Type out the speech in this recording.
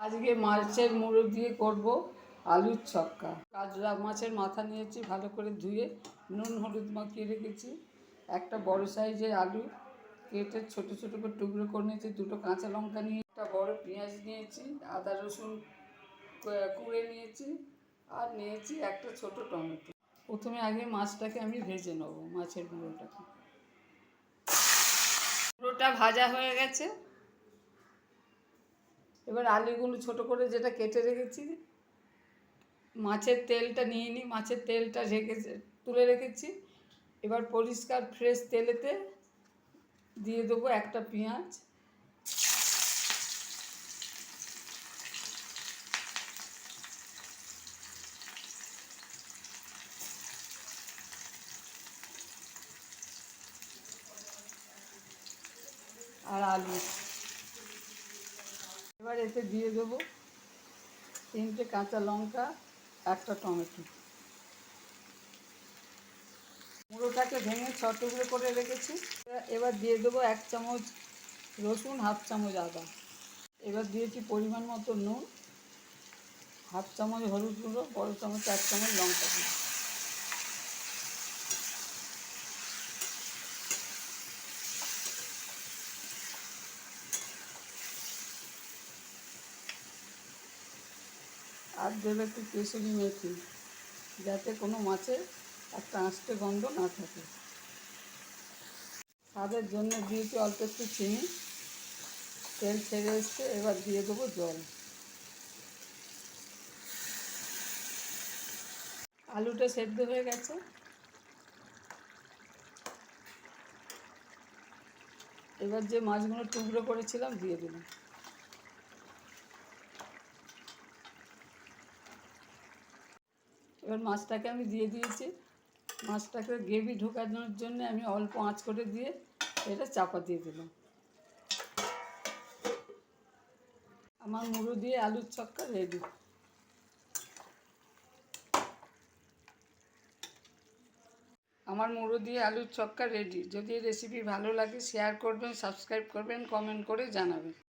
আজকে মাছের মুড়ো দিয়ে করব আলুর ছক্কা। কাজরা মাছের মাথা নিয়েছি, ভালো করে ধুয়ে নুন হলুদ মাখিয়ে রেখেছি। একটা বড় সাইজের আলু কেটে ছোট ছোট করে টুকরো করে নিয়েছি। দুটো কাঁচা লঙ্কা নিয়ে, একটা বড় পেঁয়াজ নিয়েছি, আদা রসুন কুড়ে নিয়েছি, আর নিয়েছি একটা ছোট টমেটো। প্রথমে আগে মাছটাকে আমি ভেজে নেবো, মাছের মুড়োটাকে। মুড়োটা ভাজা হয়ে গেছে। এবার আলুগুলো ছোট করে যেটা কেটে রেখেছি, মাছের তেলটা নিয়ে নিই, মাছের তেলটা তুলে রেখেছি। এবার পরিষ্কার ফ্রেশ তেলেতে দিয়ে দেবো একটা পেঁয়াজ, আর আলু। এবার এতে দিয়ে দেবো 3টে কাঁচা লঙ্কা, একটা টমেটো। মুড়োটাকে ভেঙে 6 টুকরো করে রেখেছি। এবার দিয়ে দেবো 1 চামচ রসুন, 1/2 চামচ আদা। এবার দিয়েছি পরিমাণ মতো নুন, 1/2 চামচ হলুদ গুঁড়ো, বড় চামচ 1 চামচ লঙ্কা গুঁড়ো। আর দেবে একটু কেশরি মেথি, যাতে কোনো মাছের একটা আঁশটে গন্ধ না থাকে। স্বাদের জন্য দিয়েছি অল্প একটু চিনি। তেল ছেড়ে এসছে, এবার দিয়ে দেবো জল। আলুটা সেদ্ধ হয়ে গেছে। এবার যে মাছগুলো টুকরো করেছিলাম দিয়ে দিলাম। এবার মাছটাকে আমি দিয়ে দিয়েছি। মাছটাকে গ্রেভি ঢোকানোর জন্য আমি অল্প আঁচ করে দিয়ে এটা চাপা দিয়ে দিলাম। আমার মুড়ো দিয়ে আলুর ছক্কা রেডি। আমার মুড়ো দিয়ে আলুর ছক্কা রেডি। যদি এই রেসিপি ভালো লাগে শেয়ার করবেন, সাবস্ক্রাইব করবেন, কমেন্ট করে জানাবেন।